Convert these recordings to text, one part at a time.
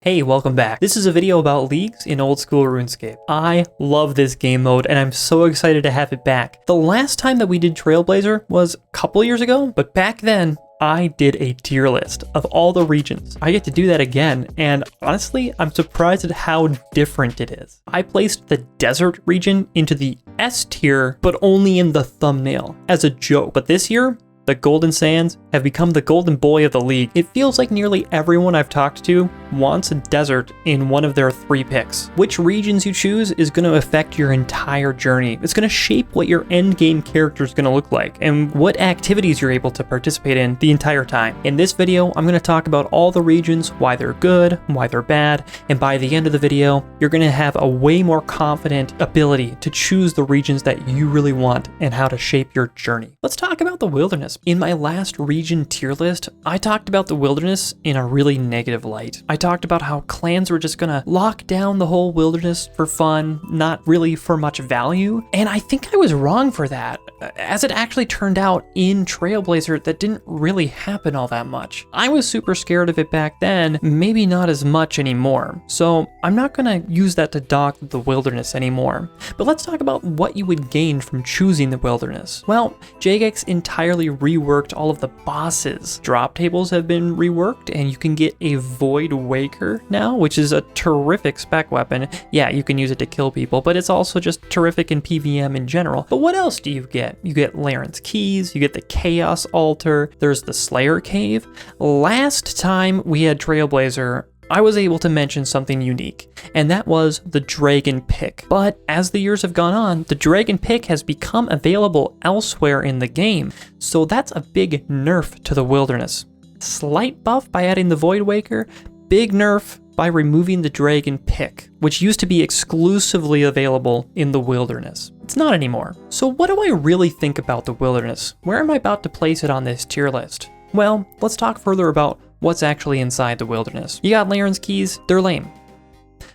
Hey, welcome back. This is a video about leagues in old school RuneScape. I love this game mode and I'm so excited to have it back. The last time that we did Trailblazer was a couple years ago, but back then I did a tier list of all the regions. I get to do that again, and honestly, I'm surprised at how different it is. I placed the desert region into the S tier, but only in the thumbnail as a joke. But this year, the Golden Sands have become the golden boy of the league. It feels like nearly everyone I've talked to wants a desert in one of their 3 picks. Which regions you choose is going to affect your entire journey. It's going to shape what your end game character is going to look like and what activities you're able to participate in the entire time. In this video, I'm going to talk about all the regions, why they're good, why they're bad, and by the end of the video, you're going to have a way more confident ability to choose the regions that you really want and how to shape your journey. Let's talk about the wilderness. In my last region tier list, I talked about the wilderness in a really negative light. I talked about how clans were just gonna lock down the whole wilderness for fun, not really for much value, and I think I was wrong for that. As it actually turned out in Trailblazer, that didn't really happen all that much. I was super scared of it back then, maybe not as much anymore, so I'm not gonna use that to dock the wilderness anymore. But let's talk about what you would gain from choosing the wilderness. Well, Jagex entirely reworked all of the bosses. Drop tables have been reworked, and you can get a Void Waker now, which is a terrific spec weapon. Yeah, you can use it to kill people, but it's also just terrific in PvM in general. But what else do you get? You get Laren's Keys, you get the Chaos Altar, there's the Slayer Cave. Last time we had Trailblazer, I was able to mention something unique, and that was the Dragon Pick. But as the years have gone on, the Dragon Pick has become available elsewhere in the game, so that's a big nerf to the wilderness. Slight buff by adding the Void Waker, big nerf by removing the Dragon Pick, which used to be exclusively available in the wilderness. It's not anymore. So what do I really think about the wilderness? Where am I about to place it on this tier list? Well, let's talk further about what's actually inside the wilderness. You got Laren's Keys, they're lame.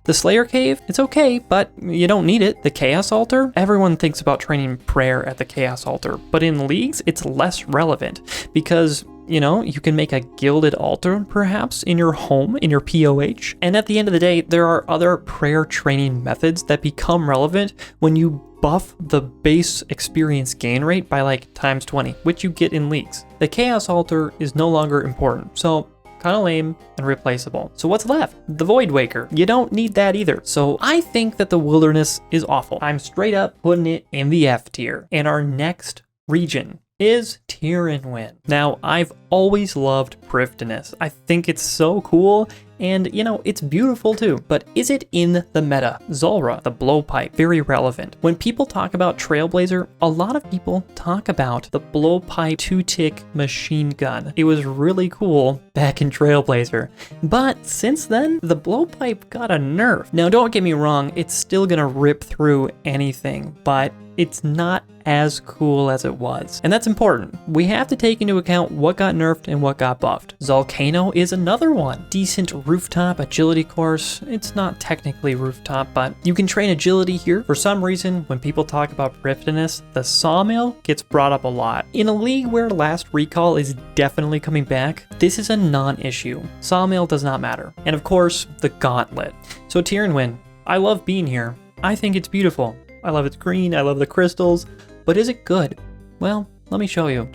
The Slayer Cave, it's okay, but you don't need it. The Chaos Altar, everyone thinks about training prayer at the Chaos Altar, but in leagues, it's less relevant because, you know, you can make a gilded altar perhaps in your home, in your POH. And at the end of the day, there are other prayer training methods that become relevant when you buff the base experience gain rate by like times 20, which you get in leagues. The Chaos Altar is no longer important, so kind of lame and replaceable. So what's left? The Void Waker. You don't need that either. So I think that the wilderness is awful. I'm straight up putting it in the F tier. And our next region is Tyrannwyn. Now, I've always loved Prifddinas. I think it's so cool, and you know, it's beautiful too. But is it in the meta? Zulrah, the blowpipe, very relevant. When people talk about Trailblazer, a lot of people talk about the blowpipe 2-tick machine gun. It was really cool back in Trailblazer. But since then, the blowpipe got a nerf. Now, don't get me wrong, it's still gonna rip through anything, but it's not as cool as it was. And that's important. We have to take into account what got nerfed and what got buffed. Zulcano is another one. Decent rooftop agility course. It's not technically rooftop, but you can train agility here. For some reason, when people talk about Prifddinas, the Sawmill gets brought up a lot. In a league where Last Recall is definitely coming back, this is a non-issue. Sawmill does not matter. And of course, the Gauntlet. So Tyrannwyn, I love being here. I think it's beautiful. I love its green, I love the crystals, but is it good? Well, let me show you.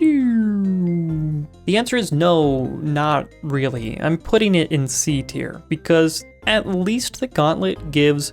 The answer is no, not really. I'm putting it in C tier because at least the Gauntlet gives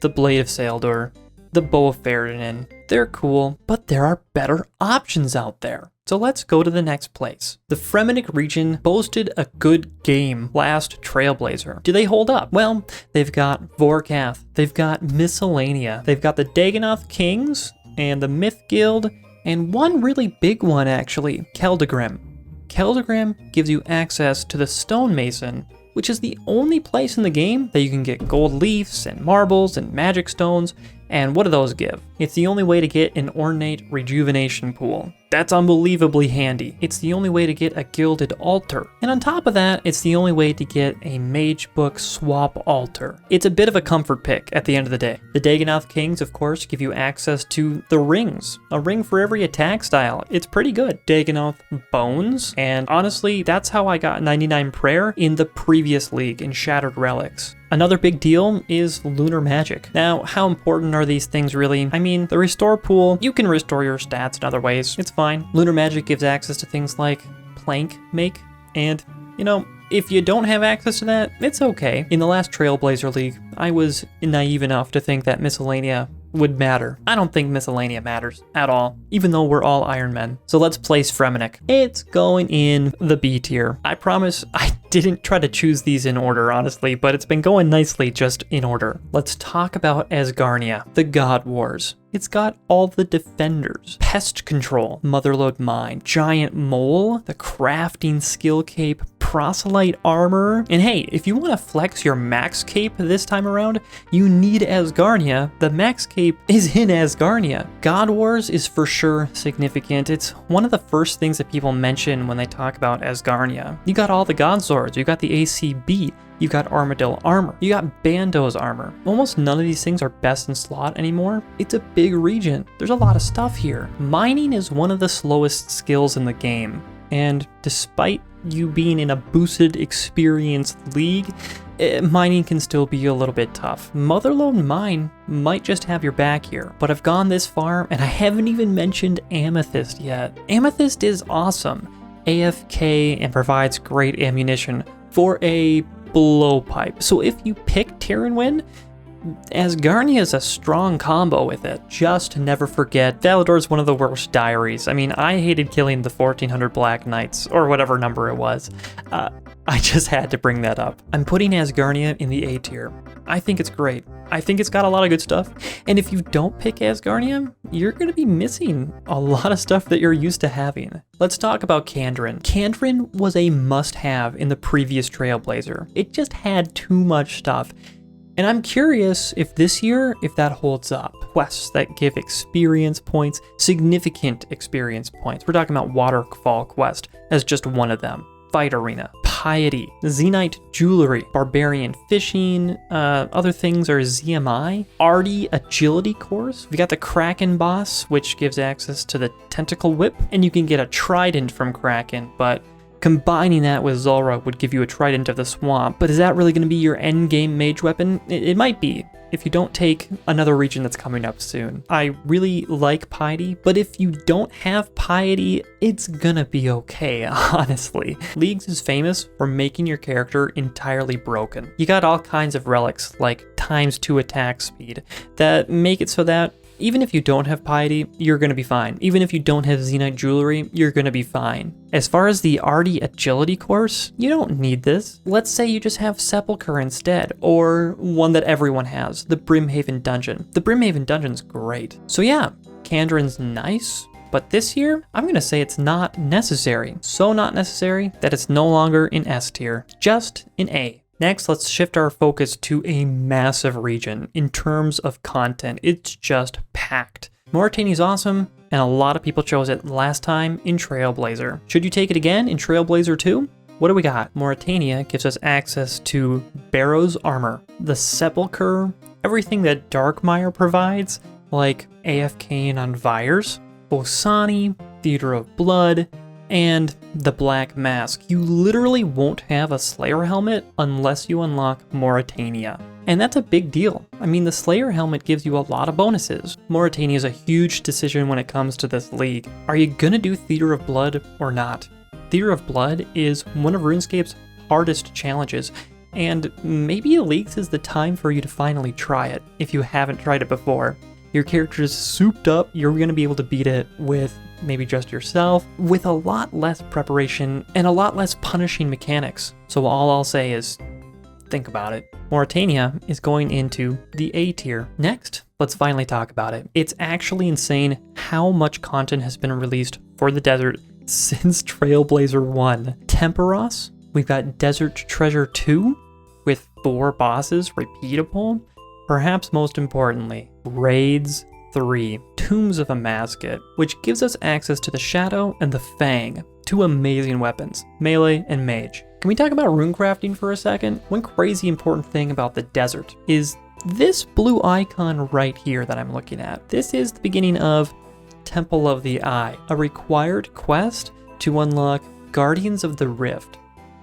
the Blade of Saeldor, the Bow of Ferdinand. They're cool, but there are better options out there. So let's go to the next place. The Fremennik region boasted a good game last Trailblazer. Do they hold up? Well, they've got Vorkath, they've got Miscellanea, they've got the Dagonoth Kings, and the Myth Guild, and one really big one actually, Keldagrim. Keldagrim gives you access to the Stonemason, which is the only place in the game that you can get gold leaves and marbles and magic stones, And what do those give? It's the only way to get an ornate rejuvenation pool. That's unbelievably handy. It's the only way to get a gilded altar. And on top of that, it's the only way to get a mage book swap altar. It's a bit of a comfort pick at the end of the day. The Dagonoth Kings, of course, give you access to the rings. A ring for every attack style. It's pretty good. Dagonoth Bones. And honestly, that's how I got 99 Prayer in the previous league in Shattered Relics. Another big deal is lunar magic. Now, how important are these things really? I mean, the restore pool, you can restore your stats in other ways. It's fine. Lunar magic gives access to things like plank make, and, you know, if you don't have access to that, it's okay. In the last Trailblazer League, I was naive enough to think that Miscellanea would matter. I don't think Miscellanea matters at all, even though we're all Iron Men. So let's place Fremennik. It's going in the B tier. I promise I didn't try to choose these in order, honestly, but it's been going nicely just in order. Let's talk about Asgarnia, the God Wars. It's got all the defenders, pest control, Motherlode Mine, giant mole, the crafting skill cape, proselyte armor, and hey, if you want to flex your max cape this time around, you need Asgarnia. The max cape is in Asgarnia. God Wars is for sure significant. It's one of the first things that people mention when they talk about Asgarnia. You got all the God Swords, you got the ACB, you got Armadillo armor, you got Bando's armor. Almost none of these things are best in slot anymore. It's a big region. There's a lot of stuff here. Mining is one of the slowest skills in the game, and despite you being in a boosted experience league, mining can still be a little bit tough. Motherlode Mine might just have your back here, but I've gone this far and I haven't even mentioned Amethyst yet. Amethyst is awesome. AFK and provides great ammunition for a blowpipe. So if you pick Terranwind, Asgarnia is a strong combo with it. Just never forget, Valador is one of the worst diaries. I mean, I hated killing the 1400 Black Knights, or whatever number it was. I just had to bring that up. I'm putting Asgarnia in the A tier. I think it's great. I think it's got a lot of good stuff. And if you don't pick Asgarnia, you're going to be missing a lot of stuff that you're used to having. Let's talk about Kandrin. Kandrin was a must-have in the previous Trailblazer. It just had too much stuff. And I'm curious if this year, if that holds up. Quests that give experience points, significant experience points. We're talking about Waterfall Quest as just one of them. Fight Arena, Piety, Zenite Jewelry, Barbarian Fishing, other things are ZMI, Arty Agility Course. We got the Kraken Boss, which gives access to the Tentacle Whip, and you can get a Trident from Kraken, but combining that with Zulrah would give you a Trident of the Swamp. But is that really going to be your endgame mage weapon? It might be, if you don't take another region that's coming up soon. I really like Piety, but if you don't have Piety, it's gonna be okay, honestly. Leagues is famous for making your character entirely broken. You got all kinds of relics, like ×2 attack speed, that make it so that even if you don't have Piety, you're going to be fine. Even if you don't have Zenite Jewelry, you're going to be fine. As far as the Arty Agility course, you don't need this. Let's say you just have Sepulchre instead, or one that everyone has, the Brimhaven Dungeon. The Brimhaven Dungeon's great. So yeah, Kandrin's nice, but this year, I'm going to say it's not necessary. So not necessary that it's no longer in S tier, just in A. Next, let's shift our focus to a massive region. In terms of content, it's just packed. Mauritania's awesome, and a lot of people chose it last time in Trailblazer. Should you take it again in Trailblazer 2? What do we got? Mauritania gives us access to Barrow's armor, the Sepulchre, everything that Darkmire provides, like AFK on Vyres, Bosani, Theater of Blood, and the Black Mask. You literally won't have a Slayer helmet unless you unlock Mauritania. And that's a big deal. I mean, the Slayer helmet gives you a lot of bonuses. Mauritania is a huge decision when it comes to this league. Are you gonna do Theater of Blood or not? Theater of Blood is one of RuneScape's hardest challenges, and maybe Leagues is the time for you to finally try it if you haven't tried it before. Your character is souped up, you're gonna be able to beat it with maybe just yourself, with a lot less preparation and a lot less punishing mechanics. So all I'll say is, think about it. Mauritania is going into the A tier. Next, let's finally talk about it. It's actually insane how much content has been released for the desert since Trailblazer 1. Temperos, we've got Desert Treasure 2 with 4 bosses, repeatable. perhaps most importantly, Raids 3, Tombs of a Masket, which gives us access to the Shadow and the Fang, two amazing weapons, melee and mage. Can we talk about runecrafting for a second? One crazy important thing about the desert is this blue icon right here that I'm looking at. This is the beginning of Temple of the Eye, a required quest to unlock Guardians of the Rift,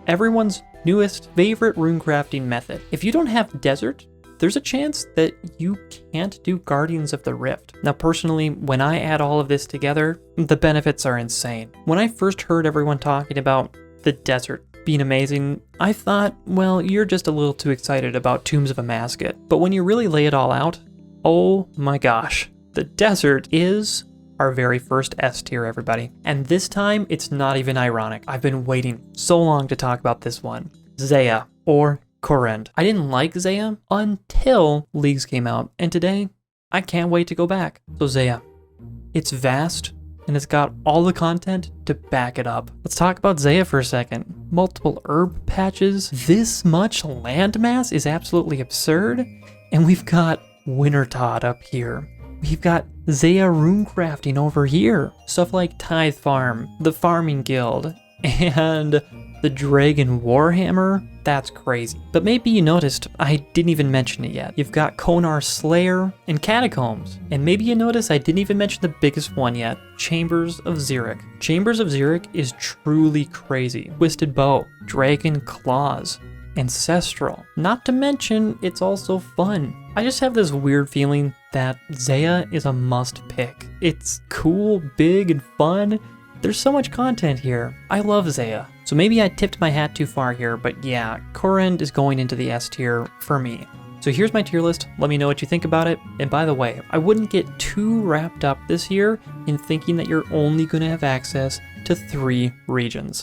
everyone's newest favorite runecrafting method. If you don't have desert, there's a chance that you can't do Guardians of the Rift. Now personally, when I add all of this together, the benefits are insane. When I first heard everyone talking about the desert being amazing, I thought, well, you're just a little too excited about Tombs of a Masket. But when you really lay it all out, oh my gosh, the desert is our very first S tier, everybody. And this time, it's not even ironic. I've been waiting so long to talk about this one. Zeah, or Korend. I didn't like Zeah until Leagues came out, and today, I can't wait to go back. So Zeah, it's vast, and it's got all the content to back it up. Let's talk about Zeah for a second. Multiple herb patches, this much landmass is absolutely absurd, and we've got Wintertodt up here. We've got Zeah runecrafting over here. Stuff like Tithe Farm, the Farming Guild, and the Dragon Warhammer. That's crazy. But maybe you noticed I didn't even mention it yet. You've got Konar Slayer and Catacombs. And maybe you noticed I didn't even mention the biggest one yet, Chambers of Xeric. Chambers of Xeric is truly crazy. Twisted Bow, Dragon Claws, Ancestral. Not to mention, it's also fun. I just have this weird feeling that Zeah is a must pick. It's cool, big, and fun. There's so much content here. I love Zeah. So maybe I tipped my hat too far here, but yeah, Korend is going into the S tier for me. So here's my tier list. Let me know what you think about it. And by the way, I wouldn't get too wrapped up this year in thinking that you're only going to have access to 3 regions.